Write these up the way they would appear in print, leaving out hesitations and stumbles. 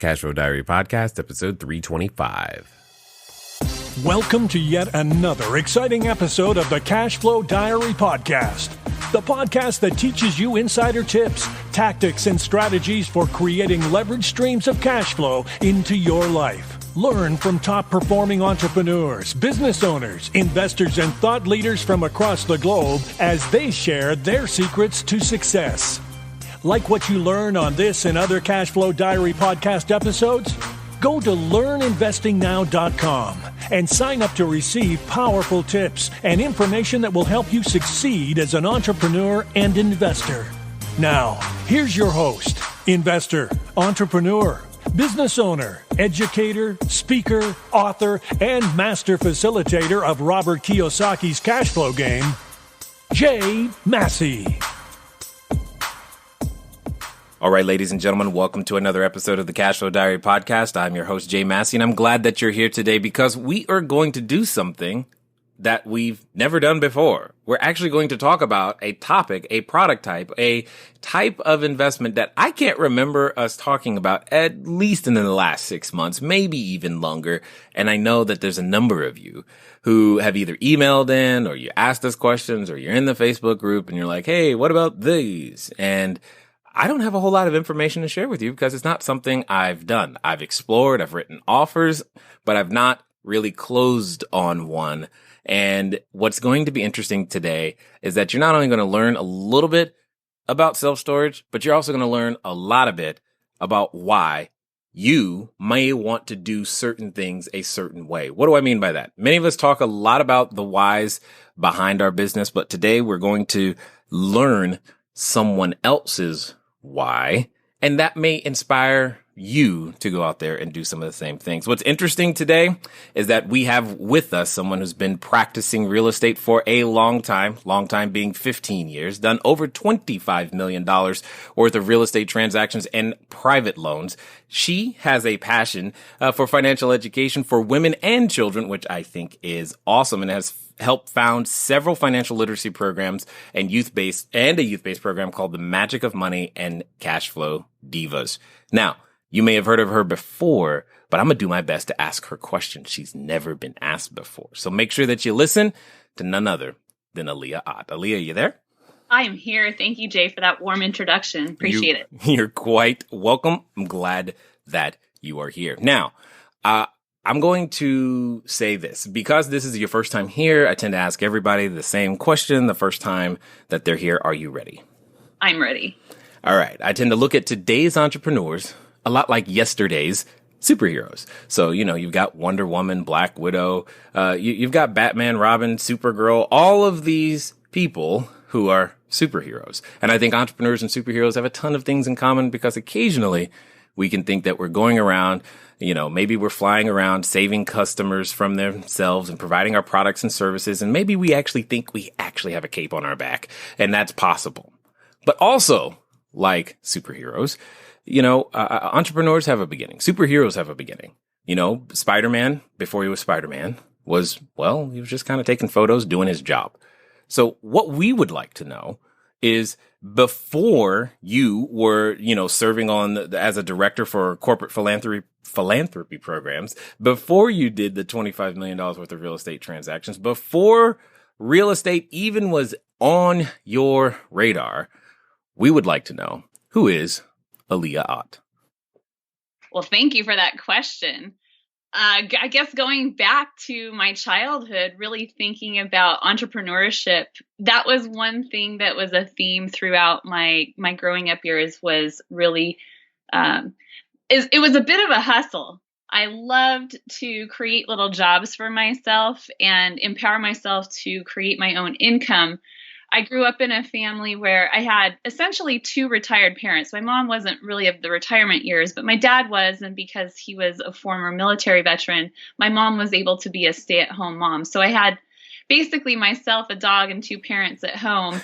Cashflow Diary Podcast, episode 325. Welcome to yet another exciting episode of the Cashflow Diary Podcast, the podcast that teaches you insider tips, tactics, and strategies for creating leverage streams of cash flow into your life. Learn from top-performing entrepreneurs, business owners, investors, and thought leaders from across the globe as they share their secrets to success. Like what you learn on this and other Cashflow Diary podcast episodes? Go to learninvestingnow.com and sign up to receive powerful tips and information that will help you succeed as an entrepreneur and investor. Now, here's your host, investor, entrepreneur, business owner, educator, speaker, author, and master facilitator of Robert Kiyosaki's cash flow game, Jay Massey. All right, ladies and gentlemen, welcome to another episode of the Cashflow Diary Podcast. I'm your host, Jay Massey, and I'm glad that you're here today because we are going to do something that we've never done before. We're actually going to talk about a topic, a product type, a type of investment that I can't remember us talking about at least in the last 6 months, maybe even longer. And I know that there's a number of you who have either emailed in or you asked us questions or you're in the Facebook group and you're like, hey, what about these? And I don't have a whole lot of information to share with you because it's not something I've done. I've explored, I've written offers, but I've not really closed on one. And what's going to be interesting today is that you're not only going to learn a little bit about self-storage, but you're also going to learn a lot of it about why you may want to do certain things a certain way. What do I mean by that? Many of us talk a lot about the whys behind our business, but today we're going to learn someone else's why, and that may inspire you to go out there and do some of the same things. What's interesting today is that we have with us someone who's been practicing real estate for a long time being 15 years, done over $25 million worth of real estate transactions and private loans. She has a passion for financial education for women and children, which I think is awesome, and has helped found several financial literacy programs and a youth-based program called The Magic of Money and Cashflow Divas. Now, you may have heard of her before, but I'm going to do my best to ask her questions she's never been asked before. So make sure that you listen to none other than Alia Ott. Alia, you there? I am here. Thank you, Jay, for that warm introduction. Appreciate it. You're quite welcome. I'm glad that you are here. Now, I'm going to say this. Because this is your first time here, I tend to ask everybody the same question the first time that they're here. Are you ready? I'm ready. All right. I tend to look at today's entrepreneurs a lot like yesterday's superheroes. So, you've got Wonder Woman, Black Widow, you've got Batman, Robin, Supergirl, all of these people who are superheroes. And I think entrepreneurs and superheroes have a ton of things in common because occasionally we can think that we're going around, maybe we're flying around saving customers from themselves and providing our products and services. And maybe we actually think we actually have a cape on our back, and that's possible. But also, like superheroes, entrepreneurs have a beginning. Superheroes have a beginning. Spider-Man, before he was Spider-Man, he was just kind of taking photos, doing his job. So what we would like to know is before you were, serving as a director for corporate philanthropy programs, before you did the $25 million worth of real estate transactions, before real estate even was on your radar, we would like to know, who is Alia Ott? Well, thank you for that question. I guess going back to my childhood, really thinking about entrepreneurship, that was one thing that was a theme throughout my growing up years. Was really, it was a bit of a hustle. I loved to create little jobs for myself and empower myself to create my own income. I grew up in a family where I had essentially two retired parents. My mom wasn't really of the retirement years, but my dad was. And because he was a former military veteran, my mom was able to be a stay-at-home mom. So I had basically myself, a dog, and two parents at home.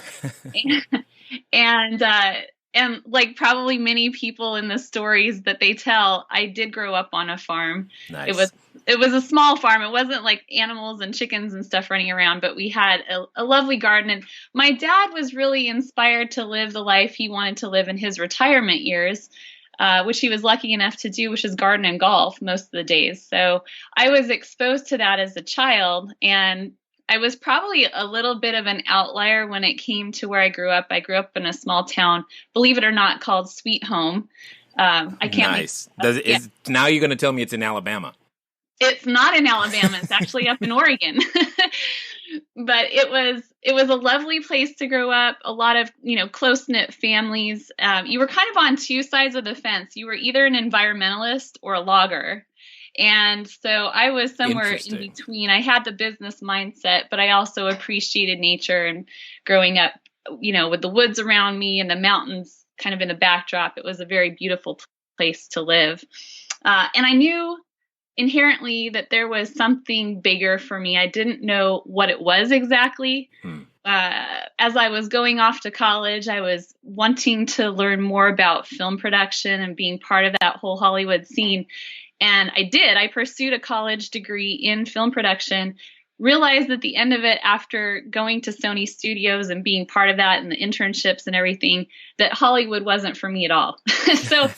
and like probably many people in the stories that they tell, I did grow up on a farm. Nice. It was a small farm. It wasn't like animals and chickens and stuff running around, but we had a lovely garden. And my dad was really inspired to live the life he wanted to live in his retirement years. which he was lucky enough to do, which is garden and golf most of the days. So I was exposed to that as a child, and I was probably a little bit of an outlier when it came to where I grew up. I grew up in a small town, believe it or not, called Sweet Home. I can't. Nice. Now you're going to tell me it's in Alabama. It's not in Alabama. It's actually up in Oregon. But it was a lovely place to grow up. A lot of, close-knit families. You were kind of on two sides of the fence. You were either an environmentalist or a logger. And so I was somewhere in between. I had the business mindset, but I also appreciated nature, and growing up, with the woods around me and the mountains kind of in the backdrop. It was a very beautiful place to live. And I knew inherently that there was something bigger for me. I didn't know what it was exactly. As I was going off to college, I was wanting to learn more about film production and being part of that whole Hollywood scene. And I did. I pursued a college degree in film production, realized at the end of it, after going to Sony Studios and being part of that and the internships and everything, that Hollywood wasn't for me at all. So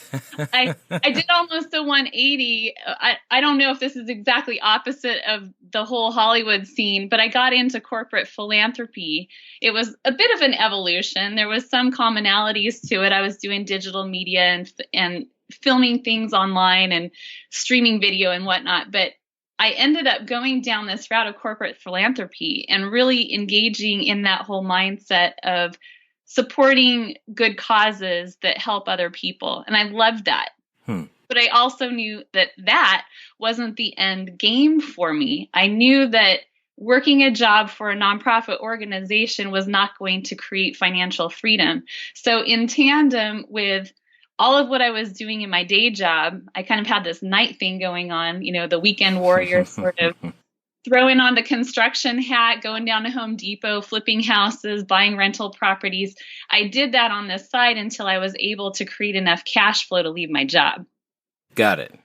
I did almost a 180. I don't know if this is exactly opposite of the whole Hollywood scene, but I got into corporate philanthropy. It was a bit of an evolution. There was some commonalities to it. I was doing digital media and filming things online and streaming video and whatnot. But I ended up going down this route of corporate philanthropy and really engaging in that whole mindset of supporting good causes that help other people. And I loved that. But I also knew that wasn't the end game for me. I knew that working a job for a nonprofit organization was not going to create financial freedom. So in tandem with all of what I was doing in my day job, I kind of had this night thing going on, the weekend warrior sort of throwing on the construction hat, going down to Home Depot, flipping houses, buying rental properties. I did that on the side until I was able to create enough cash flow to leave my job. Got it.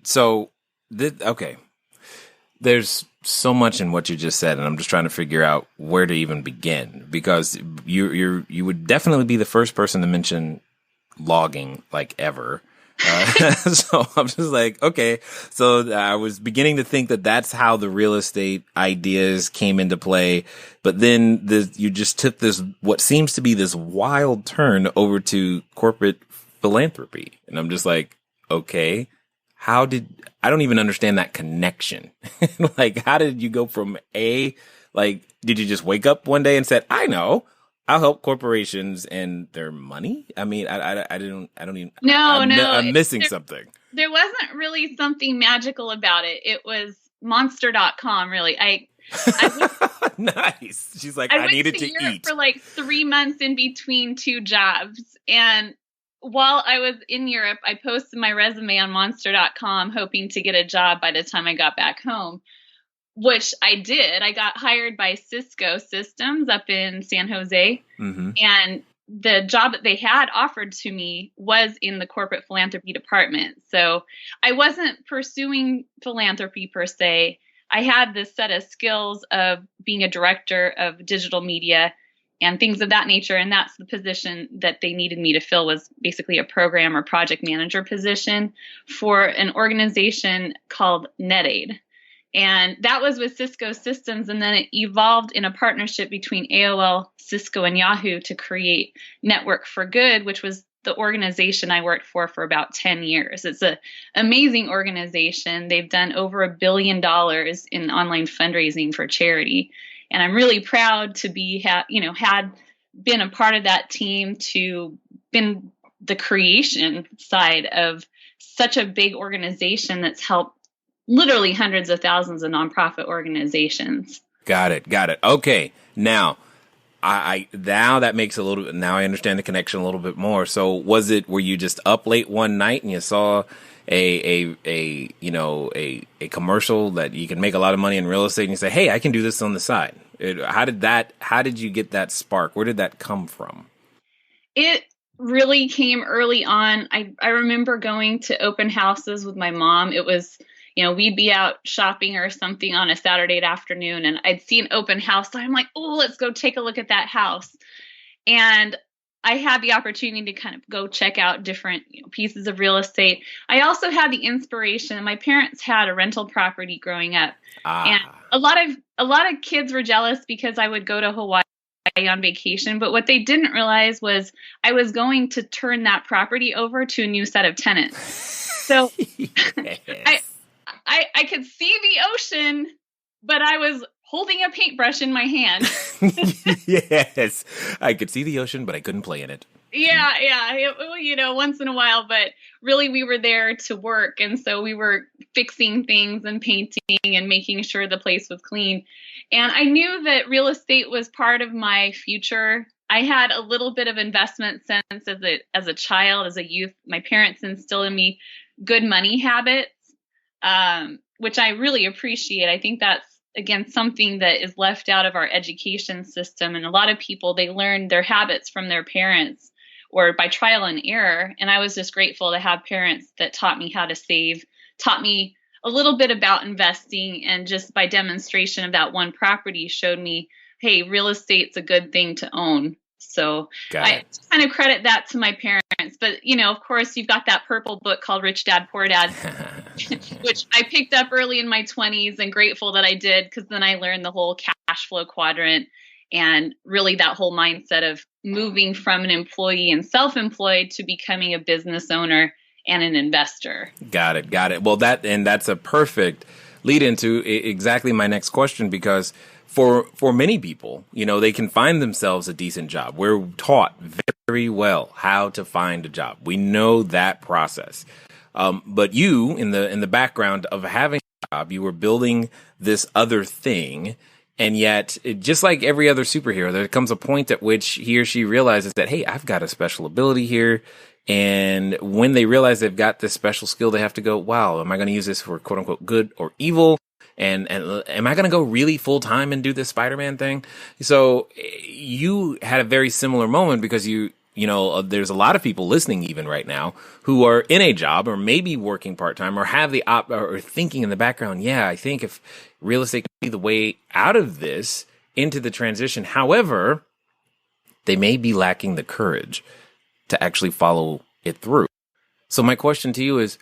So, okay. There's so much in what you just said, and I'm just trying to figure out where to even begin, because you would definitely be the first person to mention logging like ever. So I'm just like, okay. So I was beginning to think that that's how the real estate ideas came into play, but then you just took this, what seems to be this wild turn over to corporate philanthropy, and I'm just like, okay. I don't even understand that connection. Like, how did you go from did you just wake up one day and said, I know, I'll help corporations and their money? I mean, I don't even. No. I'm missing something. There wasn't really something magical about it. It was monster.com, really. Nice. She's like, I needed to eat. For like 3 months in between two jobs. And while I was in Europe, I posted my resume on monster.com, hoping to get a job by the time I got back home, which I did. I got hired by Cisco Systems up in San Jose. Mm-hmm. And the job that they had offered to me was in the corporate philanthropy department. So I wasn't pursuing philanthropy per se. I had this set of skills of being a director of digital media and things of that nature. And that's the position that they needed me to fill, was basically a program or project manager position for an organization called NetAid. And that was with Cisco Systems. And then it evolved in a partnership between AOL, Cisco, and Yahoo to create Network for Good, which was the organization I worked for about 10 years. It's an amazing organization. They've done over $1 billion in online fundraising for charity. And I'm really proud to be, had been a part of that team, to been the creation side of such a big organization that's helped literally hundreds of thousands of nonprofit organizations. Got it. Okay. Now, now that makes now I understand the connection a little bit more. So were you just up late one night and you saw a commercial that you can make a lot of money in real estate and you say, hey, I can do this on the side? How did you get that spark? Where did that come from? It really came early on. I remember going to open houses with my mom. It was, we'd be out shopping or something on a Saturday afternoon, and I'd see an open house. So I'm like, oh, let's go take a look at that house. And I had the opportunity to kind of go check out different pieces of real estate. I also had the inspiration. My parents had a rental property growing up, and a lot of kids were jealous because I would go to Hawaii on vacation. But what they didn't realize was I was going to turn that property over to a new set of tenants. So Yes. I could see the ocean, but I was holding a paintbrush in my hand. Yes. I could see the ocean, but I couldn't play in it. Yeah. Once in a while, but really we were there to work. And so we were fixing things and painting and making sure the place was clean. And I knew that real estate was part of my future. I had a little bit of investment sense as a child, as a youth. My parents instilled in me good money habits, which I really appreciate. I think that's, again, something that is left out of our education system. And a lot of people, they learn their habits from their parents or by trial and error. And I was just grateful to have parents that taught me how to save, taught me a little bit about investing, and just by demonstration of that one property showed me, hey, real estate's a good thing to own. So I kind of credit that to my parents. But, of course, you've got that purple book called Rich Dad, Poor Dad, which I picked up early in my 20s, and grateful that I did, because then I learned the whole cash flow quadrant and really that whole mindset of moving from an employee and self-employed to becoming a business owner and an investor. Got it. Well, that's a perfect lead into exactly my next question, because for many people, they can find themselves a decent job. We're taught very well how to find a job. We know that process. But you, in the background of having a job, you were building this other thing. And yet, just like every other superhero, there comes a point at which he or she realizes that, hey, I've got a special ability here. And when they realize they've got this special skill, they have to go, wow, am I going to use this for quote unquote good or evil? And am I going to go really full time and do this Spider-Man thing? So you had a very similar moment, because there's a lot of people listening even right now who are in a job or maybe working part-time or have or thinking in the background, yeah, I think if real estate could be the way out of this into the transition. However, they may be lacking the courage to actually follow it through. So my question to you is,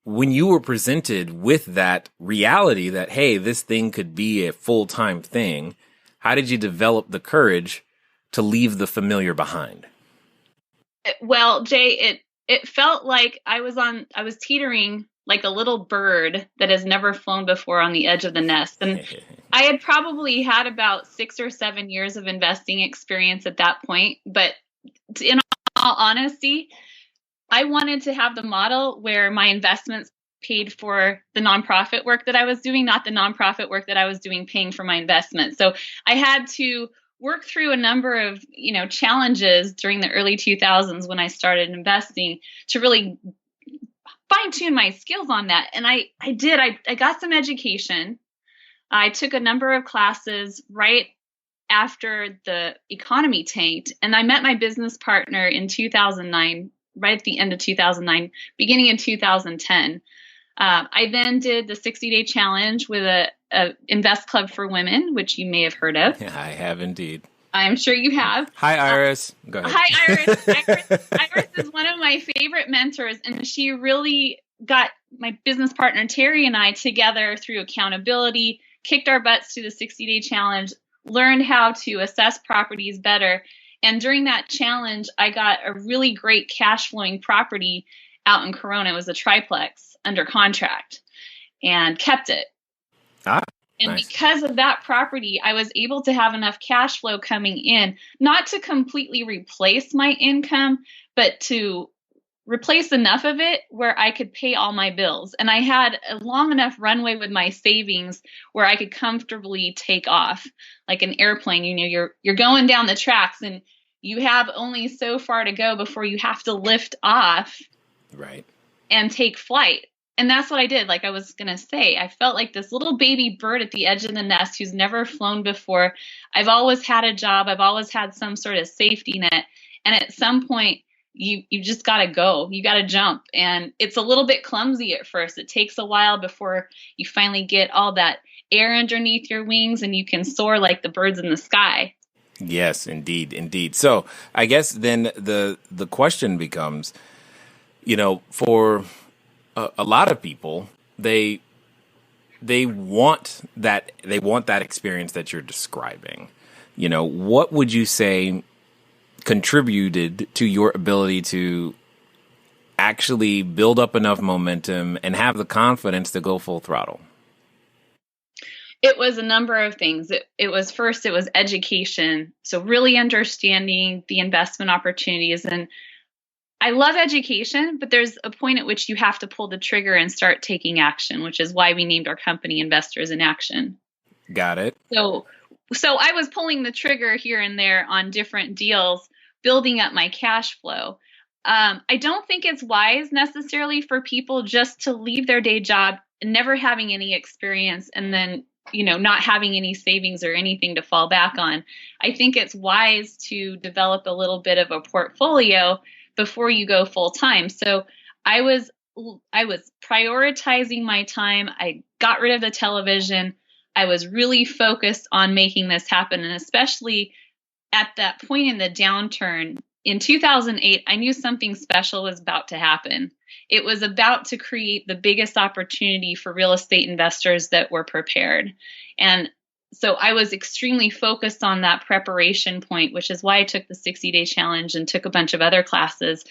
when you were presented with that reality that, hey, this thing could be a full-time thing, how did you develop the courage to leave the familiar behind? Well, Jay, it felt like I was teetering like a little bird that has never flown before on the edge of the nest. And I had probably had about 6 or 7 years of investing experience at that point. But in all honesty, I wanted to have the model where my investments paid for the nonprofit work that I was doing, not the nonprofit work that I was doing paying for my investment. So I had to work through a number of, challenges during the early 2000s when I started investing to really fine tune my skills on that. And I did. I got some education. I took a number of classes right after the economy tanked. And I met my business partner in 2009, right at the end of 2009, beginning in 2010. I then did the 60-day challenge with a Invest Club for Women, which you may have heard of. Yeah, I have indeed. I'm sure you have. Hi, Iris. Go ahead. Hi, Iris. Iris is one of my favorite mentors, and she really got my business partner, Terri, and I together through accountability, kicked our butts to the 60-day challenge, learned how to assess properties better. And during that challenge, I got a really great cash flowing property out in Corona. It was a triplex under contract, and kept it. And nice. Because of that property, I was able to have enough cash flow coming in, not to completely replace my income, but to replace enough of it where I could pay all my bills. And I had a long enough runway with my savings where I could comfortably take off like an airplane. You're going down the tracks and you have only so far to go before you have to lift off, right, and take flight. And that's what I did. Like I was going to say, I felt like this little baby bird at the edge of the nest who's never flown before. I've always had a job. I've always had some sort of safety net. And at some point, you just got to go. You got to jump. And it's a little bit clumsy at first. It takes a while before you finally get all that air underneath your wings and you can soar like the birds in the sky. Yes, indeed, indeed. So I guess then the question becomes, for a lot of people, they want that experience that you're describing. What would you say contributed to your ability to actually build up enough momentum and have the confidence to go full throttle? It was a number of things. It was education. So really understanding the investment opportunities. And I love education, but there's a point at which you have to pull the trigger and start taking action, which is why we named our company Investors in Action. Got it. So I was pulling the trigger here and there on different deals, building up my cash flow. I don't think it's wise necessarily for people just to leave their day job, never having any experience, and then not having any savings or anything to fall back on. I think it's wise to develop a little bit of a portfolio before you go full time. So I was prioritizing my time. I got rid of the television. I was really focused on making this happen. And especially at that point in the downturn in 2008, I knew something special was about to happen. It was about to create the biggest opportunity for real estate investors that were prepared. And so I was extremely focused on that preparation point, which is why I took the 60-day challenge and took a bunch of other classes,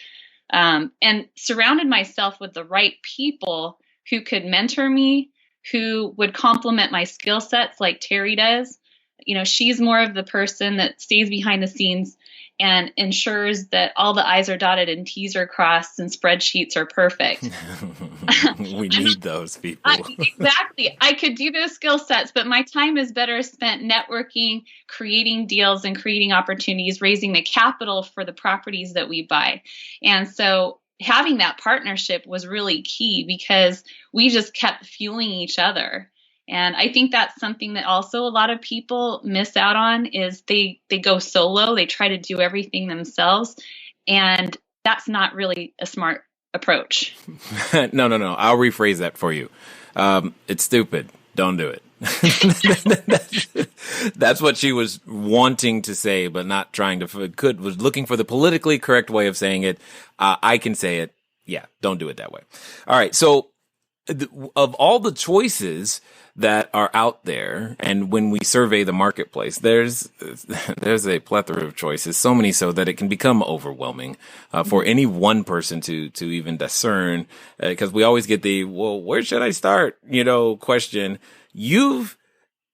and surrounded myself with the right people who could mentor me, who would complement my skill sets like Terri does. She's more of the person that stays behind the scenes and ensures that all the I's are dotted and T's are crossed and spreadsheets are perfect. We need those people. Exactly. I could do those skill sets, but my time is better spent networking, creating deals, and creating opportunities, raising the capital for the properties that we buy. And so having that partnership was really key because we just kept fueling each other. And I think that's something that also a lot of people miss out on is they go solo. They try to do everything themselves. And that's not really a smart approach. No. I'll rephrase that for you. It's stupid. Don't do it. That's what she was wanting to say, but not trying to, was looking for the politically correct way of saying it. I can say it. Yeah, don't do it that way. All right. So of all the choices that are out there, and when we survey the marketplace, there's a plethora of choices, so many so that it can become overwhelming for any one person to even discern, because we always get the, well, where should I start, question. You've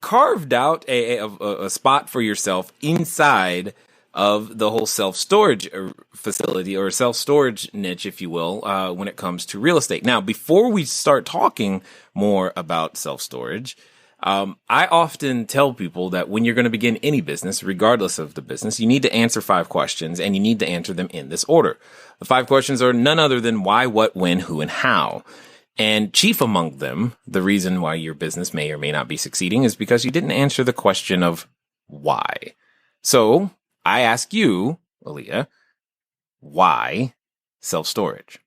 carved out a spot for yourself inside of the whole self-storage facility or self-storage niche, if you will, when it comes to real estate. Now, before we start talking more about self-storage, I often tell people that when you're going to begin any business, regardless of the business, you need to answer 5 questions, and you need to answer them in this order. The 5 questions are none other than why, what, when, who, and how. And chief among them, the reason why your business may or may not be succeeding is because you didn't answer the question of why. So I ask you, Alia, why self-storage?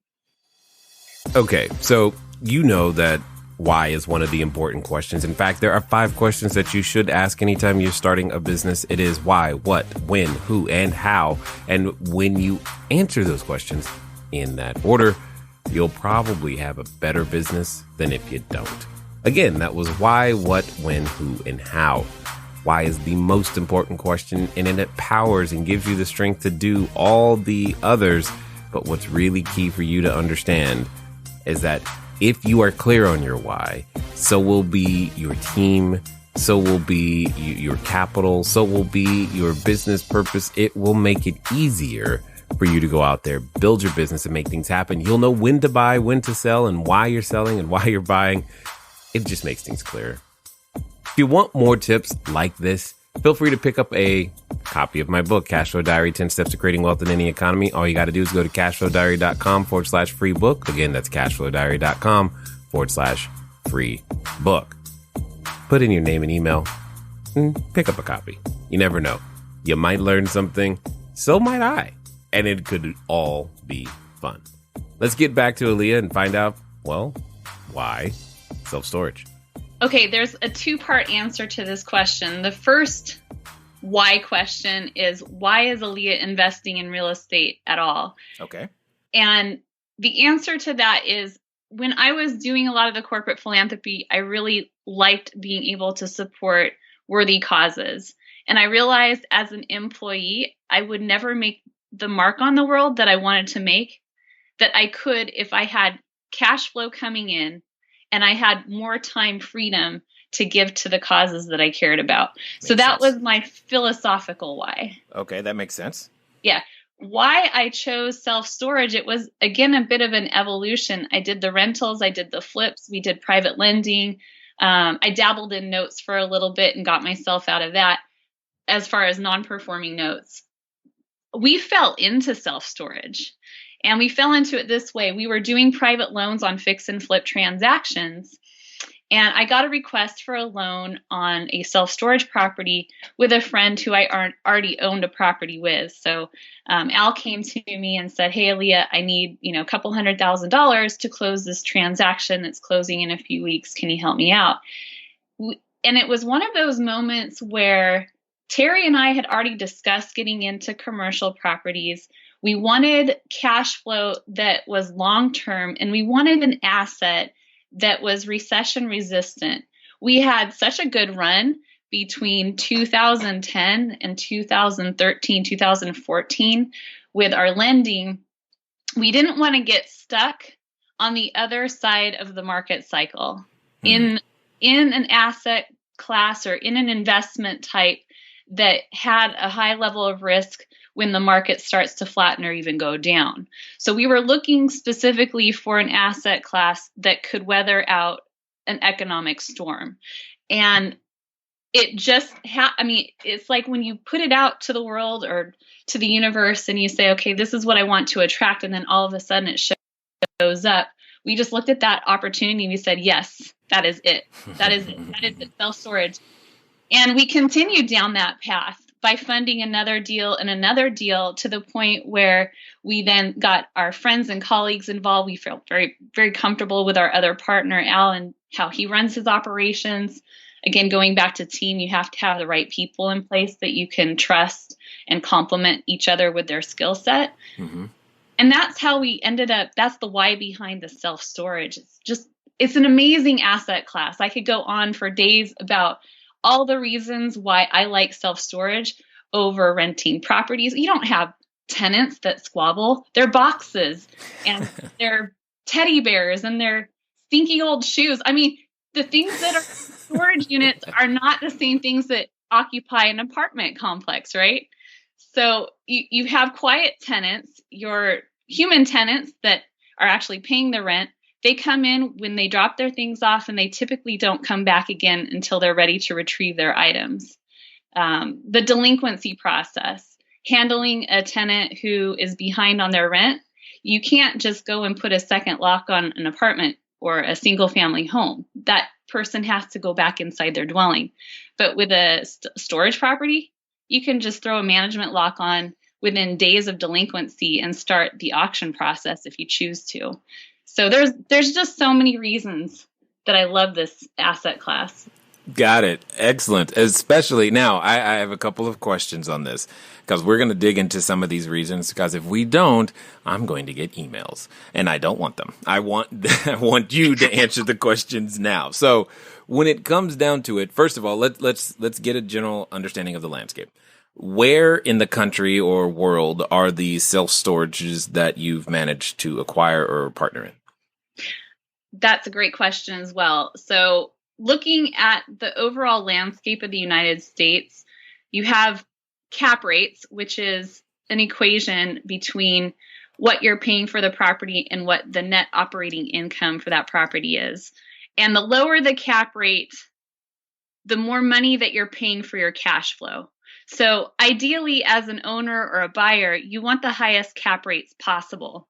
Okay, so you know that why is one of the important questions. In fact, there are 5 questions that you should ask anytime you're starting a business. It is why, what, when, who, and how. And when you answer those questions in that order, you'll probably have a better business than if you don't. Again, that was why, what, when, who, and how. Why is the most important question, and it empowers and gives you the strength to do all the others. But what's really key for you to understand is that if you are clear on your why, so will be your team, so will be your capital, so will be your business purpose. It will make it easier for you to go out there, build your business, and make things happen. You'll know when to buy, when to sell, and why you're selling and why you're buying. It just makes things clearer. If you want more tips like this, feel free to pick up a copy of my book, Cashflow Diary, 10 Steps to Creating Wealth in Any Economy. All you got to do is go to cashflowdiary.com/free book. Again, that's cashflowdiary.com/free book. Put in your name and email and pick up a copy. You never know. You might learn something. So might I. And it could all be fun. Let's get back to Alia and find out, well, why self-storage? Okay, there's a 2-part answer to this question. The first why question is, why is Alia investing in real estate at all? Okay. And the answer to that is, when I was doing a lot of the corporate philanthropy, I really liked being able to support worthy causes. And I realized as an employee, I would never make the mark on the world that I wanted to make, that I could if I had cash flow coming in and I had more time freedom to give to the causes that I cared about. So that was my philosophical why. Okay, that makes sense. Yeah. Why I chose self-storage, it was, again, a bit of an evolution. I did the rentals, I did the flips, we did private lending. I dabbled in notes for a little bit and got myself out of that as far as non-performing notes. We fell into self-storage, and we fell into it this way. We were doing private loans on fix and flip transactions. And I got a request for a loan on a self-storage property with a friend who I already owned a property with. So Al came to me and said, "Hey, Alia, I need a couple $100,000 to close this transaction that's closing in a few weeks. Can you help me out?" And it was one of those moments where Terri and I had already discussed getting into commercial properties. We wanted cash flow that was long-term, and we wanted an asset that was recession resistant. We had such a good run between 2010 and 2013, 2014 with our lending. We didn't want to get stuck on the other side of the market cycle in an asset class or in an investment type that had a high level of risk when the market starts to flatten or even go down. So we were looking specifically for an asset class that could weather out an economic storm. And it just, it's like when you put it out to the world or to the universe and you say, okay, this is what I want to attract. And then all of a sudden it shows up. We just looked at that opportunity and we said, yes, that is it. That is it. That is it, self-storage. And we continued down that path by funding another deal and another deal to the point where we then got our friends and colleagues involved. We felt very, very comfortable with our other partner, Al, and how he runs his operations. Again, going back to team, you have to have the right people in place that you can trust and complement each other with their skill set. Mm-hmm. And that's how we ended up. That's the why behind the self-storage. It's an amazing asset class. I could go on for days about all the reasons why I like self-storage over renting properties. You don't have tenants that squabble. They're boxes and they're teddy bears and they're stinky old shoes. I mean, the things that are storage units are not the same things that occupy an apartment complex, right? So you have quiet tenants, your human tenants that are actually paying the rent. They come in when they drop their things off, and they typically don't come back again until they're ready to retrieve their items. The delinquency process, handling a tenant who is behind on their rent, you can't just go and put a second lock on an apartment or a single family home. That person has to go back inside their dwelling. But with a storage property, you can just throw a management lock on within days of delinquency and start the auction process if you choose to. So there's just so many reasons that I love this asset class. Got it. Excellent. Especially now, I have a couple of questions on this because we're going to dig into some of these reasons, because if we don't, I'm going to get emails and I don't want them. I want you to answer the questions now. So when it comes down to it, first of all, let's get a general understanding of the landscape. Where in the country or world are the self-storages that you've managed to acquire or partner in? That's a great question as well. So looking at the overall landscape of the United States, you have cap rates, which is an equation between what you're paying for the property and what the net operating income for that property is. And the lower the cap rate, the more money that you're paying for your cash flow. So ideally, as an owner or a buyer, you want the highest cap rates possible.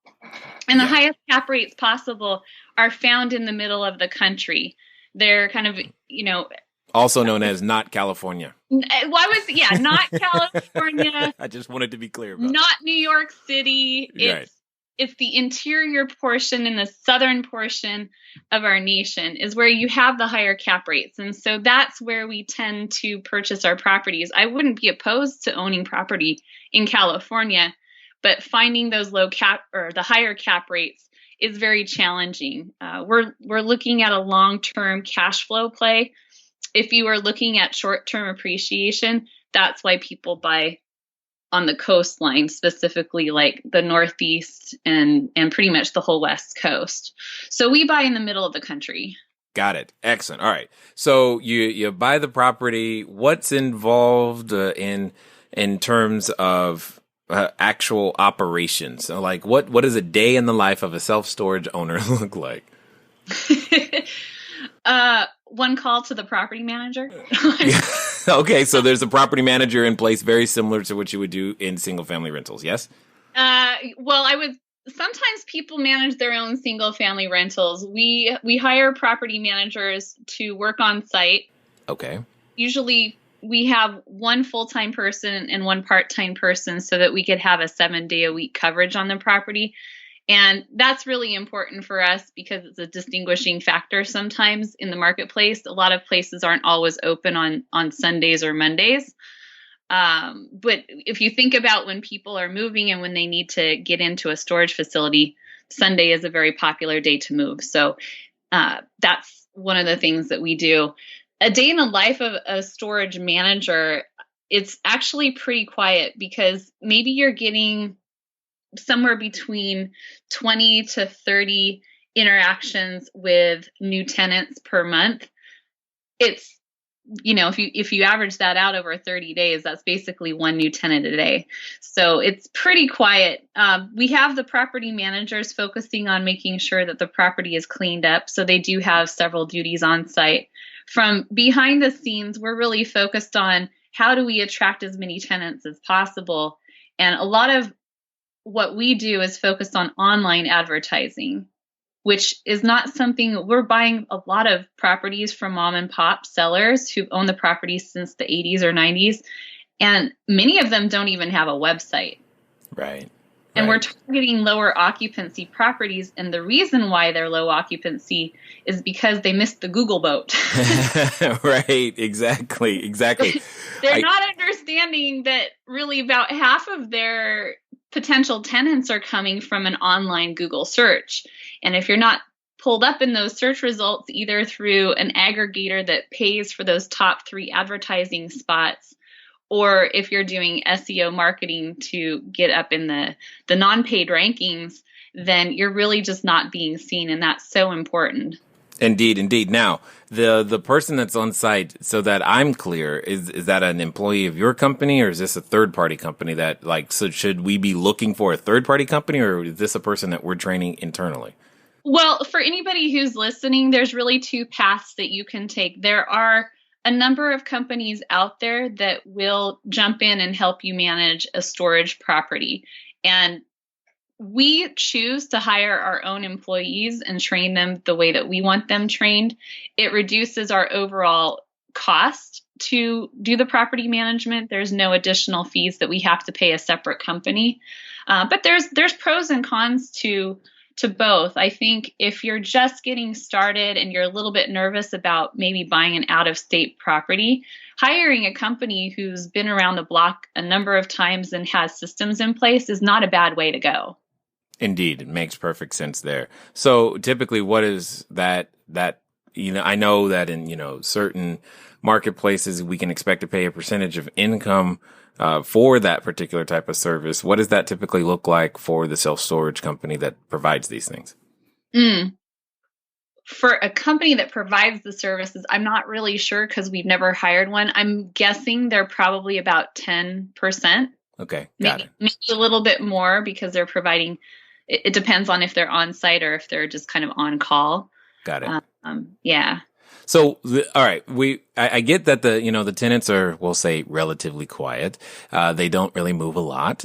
And the highest cap rates possible are found in the middle of the country. They're kind of, also known as not California. Not California. I just wanted to be clear about not New York City. Right. it's the interior portion and the southern portion of our nation is where you have the higher cap rates. And so that's where we tend to purchase our properties. I wouldn't be opposed to owning property in California, but finding those low cap or the higher cap rates is very challenging. We're looking at a long-term cash flow play. If you are looking at short-term appreciation, that's why people buy on the coastline, specifically like the Northeast and pretty much the whole West Coast. So we buy in the middle of the country. Got it. Excellent. All right. So you buy the property. What's involved in terms of actual operations? So like what does a day in the life of a self-storage owner look like? One call to the property manager. Okay, so there's a property manager in place, very similar to what you would do in single family rentals. Yes. Well, sometimes people manage their own single family rentals. We hire property managers to work on site. Okay. Usually we have one full-time person and one part-time person so that we could have a 7-day-a-week coverage on the property. And that's really important for us because it's a distinguishing factor sometimes in the marketplace. A lot of places aren't always open on Sundays or Mondays. But if you think about when people are moving and when they need to get into a storage facility, Sunday is a very popular day to move. So that's one of the things that we do. A day in the life of a storage manager, it's actually pretty quiet because maybe you're getting somewhere between 20 to 30 interactions with new tenants per month. It's, if you average that out over 30 days, that's basically one new tenant a day. So it's pretty quiet. We have the property managers focusing on making sure that the property is cleaned up. So they do have several duties on site. From behind the scenes, we're really focused on how do we attract as many tenants as possible. And a lot of what we do is focused on online advertising, which is not something we're buying a lot of properties from mom and pop sellers who've owned the properties since the 80s or 90s. And many of them don't even have a website. Right. And we're targeting lower occupancy properties. And the reason why they're low occupancy is because they missed the Google boat. Right. Exactly. They're not understanding that really about half of their potential tenants are coming from an online Google search. And if you're not pulled up in those search results, either through an aggregator that pays for those top 3 advertising spots, or if you're doing SEO marketing to get up in the non-paid rankings, then you're really just not being seen. And that's so important. Indeed. Now, the person that's on site, so that I'm clear, is that an employee of your company, or is this a third-party company that, so should we be looking for a third-party company, or is this a person that we're training internally? Well, for anybody who's listening, there's really 2 paths that you can take. There are a number of companies out there that will jump in and help you manage a storage property. And we choose to hire our own employees and train them the way that we want them trained. It reduces our overall cost to do the property management. There's no additional fees that we have to pay a separate company. But there's pros and cons to both. I think if you're just getting started and you're a little bit nervous about maybe buying an out-of-state property, hiring a company who's been around the block a number of times and has systems in place is not a bad way to go. Indeed, it makes perfect sense there. So typically, what is that I know that in certain marketplaces we can expect to pay a percentage of income for that particular type of service. What does that typically look like for the self-storage company that provides these things? For a company that provides the services, I'm not really sure because we've never hired one. I'm guessing they're probably about 10%. Okay, got it. Maybe a little bit more because they're providing. It depends on if they're on site or if they're just kind of on call. Got it. Yeah. So, all right, I get that the tenants are, we'll say, relatively quiet. They don't really move a lot,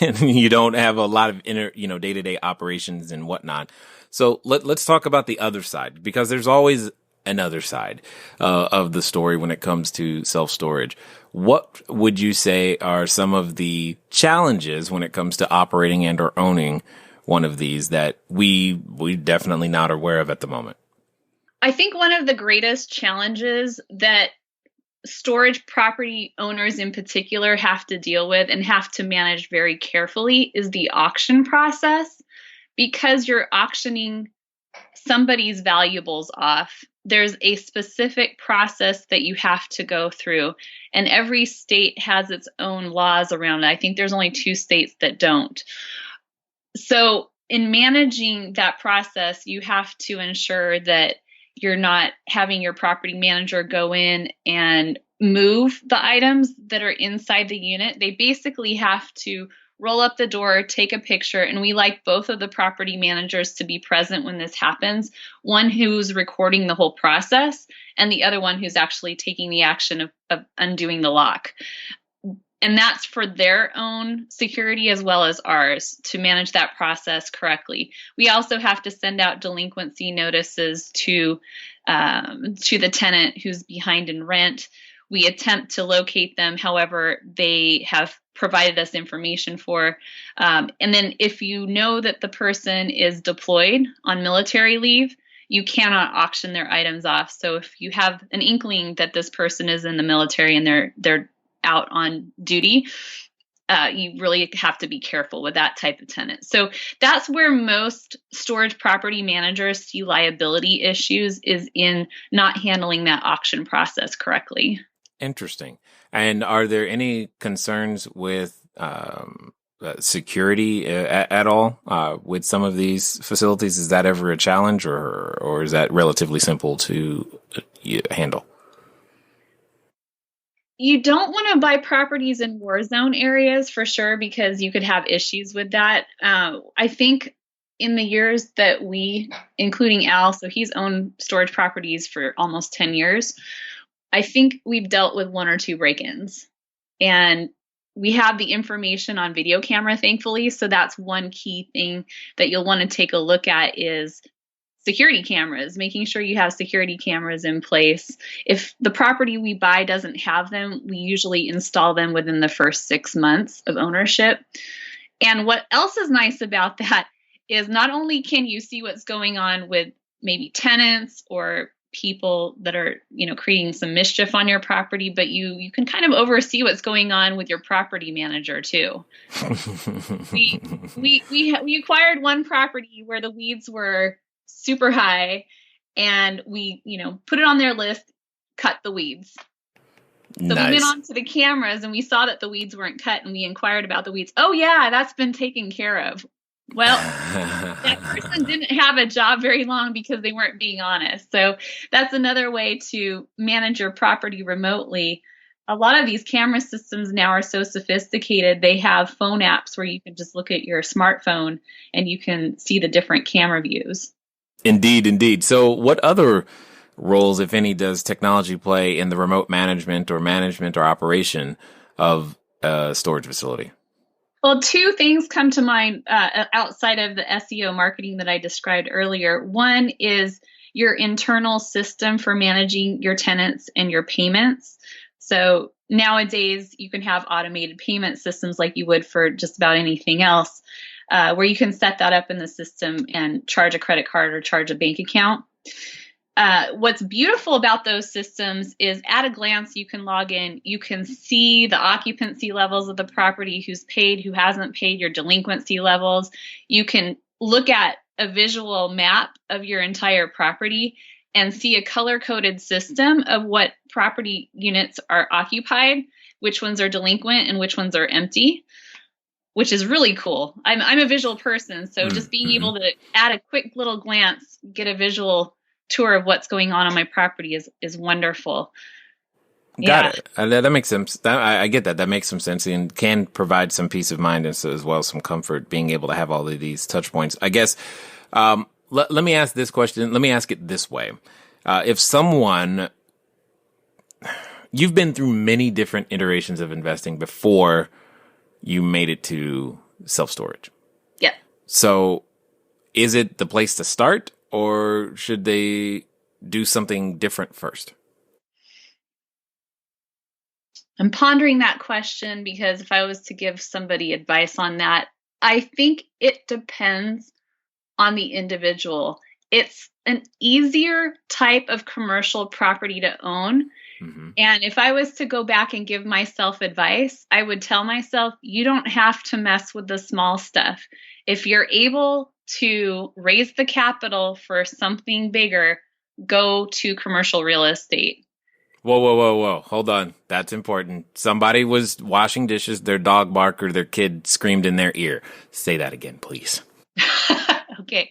and you don't have a lot of day-to-day operations and whatnot. So let's talk about the other side, because there's always another side of the story when it comes to self-storage. What would you say are some of the challenges when it comes to operating and or owning one of these that we definitely not aware of at the moment? I think one of the greatest challenges that storage property owners in particular have to deal with and have to manage very carefully is the auction process. Because you're auctioning somebody's valuables off, there's a specific process that you have to go through, and every state has its own laws around it. I think there's only 2 states that don't. So in managing that process, you have to ensure that you're not having your property manager go in and move the items that are inside the unit. They basically have to roll up the door, take a picture, and we like both of the property managers to be present when this happens. One who's recording the whole process and the other one who's actually taking the action of undoing the lock. And that's for their own security as well as ours to manage that process correctly. We also have to send out delinquency notices to the tenant who's behind in rent. We attempt to locate them, however, they have provided us information for. And then if you know that the person is deployed on military leave, you cannot auction their items off. So if you have an inkling that this person is in the military and they're out on duty, you really have to be careful with that type of tenant. So that's where most storage property managers see liability issues, is in not handling that auction process correctly. Interesting. And are there any concerns with security at all with some of these facilities? Is that ever a challenge, or is that relatively simple to handle? You don't want to buy properties in war zone areas for sure, because you could have issues with that. I think in the years that we, including Al, so he's owned storage properties for almost 10 years, I think we've dealt with 1 or 2 break-ins. And we have the information on video camera, thankfully. So that's one key thing that you'll want to take a look at is security cameras, making sure you have security cameras in place. If the property we buy doesn't have them, we usually install them within the first 6 months of ownership. And what else is nice about that is not only can you see what's going on with maybe tenants or people that are, creating some mischief on your property, but you can kind of oversee what's going on with your property manager too. we acquired one property where the weeds were super high, and we, put it on their list, cut the weeds. So nice. We went on to the cameras and we saw that the weeds weren't cut, and we inquired about the weeds. Oh yeah, that's been taken care of. Well, that person didn't have a job very long because they weren't being honest. So that's another way to manage your property remotely. A lot of these camera systems now are so sophisticated. They have phone apps where you can just look at your smartphone and you can see the different camera views. Indeed. So what other roles, if any, does technology play in the remote management or operation of a storage facility? Well, 2 things come to mind outside of the SEO marketing that I described earlier. One is your internal system for managing your tenants and your payments. So nowadays, you can have automated payment systems like you would for just about anything else, where you can set that up in the system and charge a credit card or charge a bank account. What's beautiful about those systems is at a glance, you can log in, you can see the occupancy levels of the property, who's paid, who hasn't paid, your delinquency levels. You can look at a visual map of your entire property and see a color-coded system of what property units are occupied, which ones are delinquent and which ones are empty, which is really cool. I'm a visual person, so just being able to, at a quick little glance, get a visual tour of what's going on my property is wonderful. Got it. That makes sense. I get that. That makes some sense and can provide some peace of mind and so as well as some comfort being able to have all of these touch points. I guess, let me ask this question. Let me ask it this way. If someone, you've been through many different iterations of investing before you made it to self-storage. Yeah. So is it the place to start, or should they do something different first? I'm pondering that question because if I was to give somebody advice on that, I think it depends on the individual. It's an easier type of commercial property to own. Mm-hmm. And if I was to go back and give myself advice, I would tell myself, you don't have to mess with the small stuff. If you're able to raise the capital for something bigger, go to commercial real estate. Whoa. Hold on. That's important. Somebody was washing dishes, their dog barked, or their kid screamed in their ear. Say that again, please. Okay.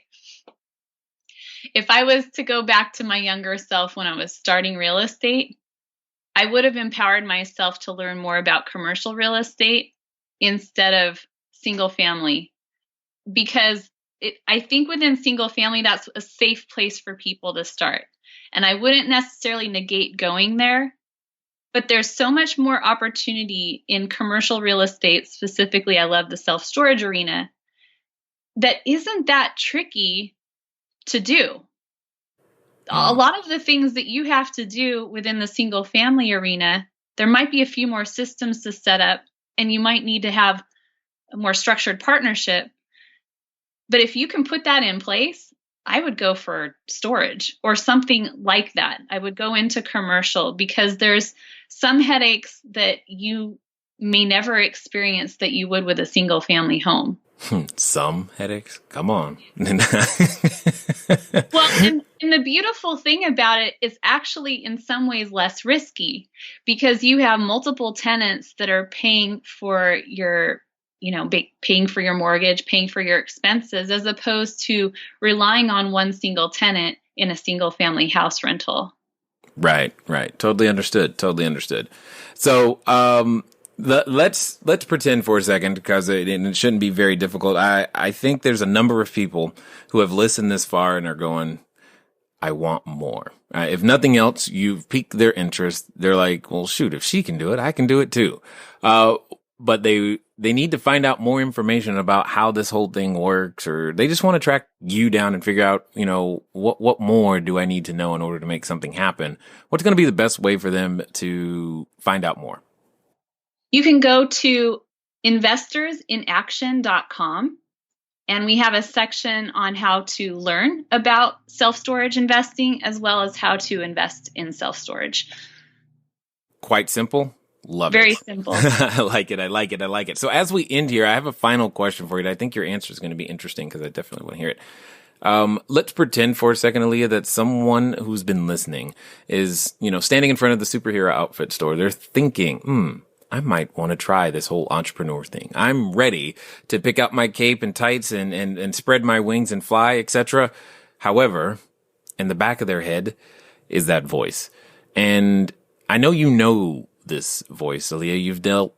If I was to go back to my younger self when I was starting real estate, I would have empowered myself to learn more about commercial real estate instead of single family, because I think within single family, that's a safe place for people to start. And I wouldn't necessarily negate going there, but there's so much more opportunity in commercial real estate. Specifically, I love the self-storage arena that isn't that tricky to do. A lot of the things that you have to do within the single family arena, there might be a few more systems to set up, and you might need to have a more structured partnership. But if you can put that in place, I would go for storage or something like that. I would go into commercial because there's some headaches that you may never experience that you would with a single family home. Some headaches? Come on. Well, and the beautiful thing about it is actually in some ways less risky because you have multiple tenants that are paying for your, paying for your mortgage, paying for your expenses, as opposed to relying on one single tenant in a single family house rental. Right. Totally understood. So, let's pretend for a second, because it shouldn't be very difficult. I think there's a number of people who have listened this far and are going, I want more. If nothing else, you've piqued their interest. They're like, well, shoot, if she can do it, I can do it too. But they need to find out more information about how this whole thing works, or they just want to track you down and figure out, what more do I need to know in order to make something happen? What's going to be the best way for them to find out more? You can go to investorsinaction.com, and we have a section on how to learn about self-storage investing as well as how to invest in self-storage. Quite simple. Love Very it. Very simple. I like it. So as we end here, I have a final question for you. I think your answer is going to be interesting because I definitely want to hear it. Let's pretend for a second, Alia, that someone who's been listening is, standing in front of the superhero outfit store. They're thinking, I might want to try this whole entrepreneur thing. I'm ready to pick up my cape and tights and spread my wings and fly, etc. However, in the back of their head is that voice. And I know this voice, Alia. You've dealt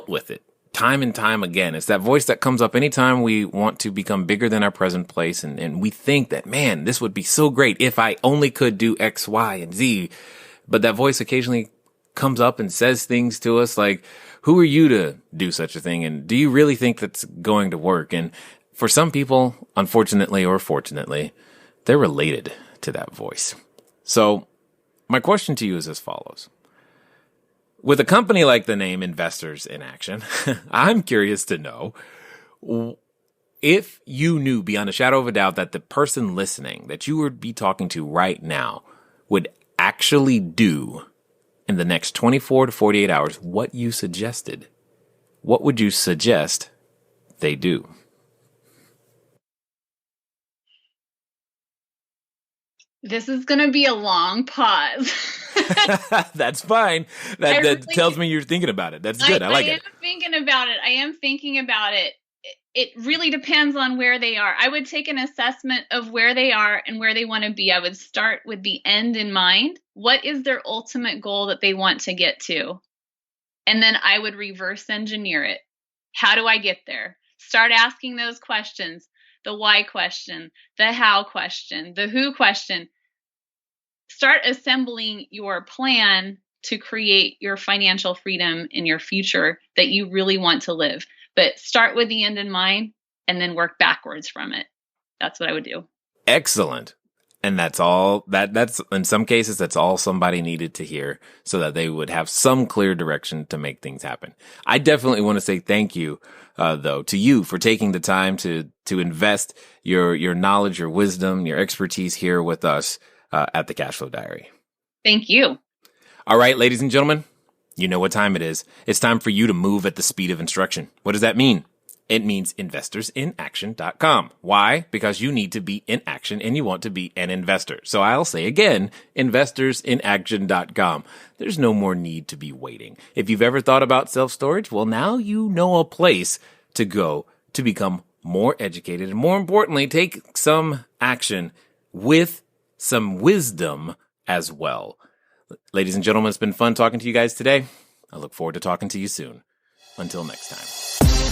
with it time and time again. It's that voice that comes up anytime we want to become bigger than our present place. And we think that, man, this would be so great if I only could do X, Y, and Z. But that voice occasionally comes up and says things to us like, who are you to do such a thing? And do you really think that's going to work? And for some people, unfortunately or fortunately, they're related to that voice. So my question to you is as follows. With a company like the name Investors in Action, I'm curious to know if you knew beyond a shadow of a doubt that the person listening that you would be talking to right now would actually do in the next 24 to 48 hours what you suggested. What would you suggest they do? This is going to be a long pause. That's fine. That tells me you're thinking about it. That's good. I like it. I am thinking about it. It really depends on where they are. I would take an assessment of where they are and where they want to be. I would start with the end in mind. What is their ultimate goal that they want to get to? And then I would reverse engineer it. How do I get there? Start asking those questions. The why question, the how question, the who question. Start assembling your plan to create your financial freedom in your future that you really want to live. But start with the end in mind and then work backwards from it. That's what I would do. Excellent. And that's all that's in some cases, that's all somebody needed to hear so that they would have some clear direction to make things happen. I definitely want to say thank you, though, to you for taking the time to invest your knowledge, your wisdom, your expertise here with us, at the Cashflow Diary. Thank you. All right, ladies and gentlemen, you know what time it is. It's time for you to move at the speed of instruction. What does that mean? It means investorsinaction.com. Why? Because you need to be in action and you want to be an investor. So I'll say again, investorsinaction.com. There's no more need to be waiting. If you've ever thought about self-storage, well, now you know a place to go to become more educated and, more importantly, take some action with some wisdom as well. Ladies and gentlemen, it's been fun talking to you guys today. I look forward to talking to you soon. Until next time.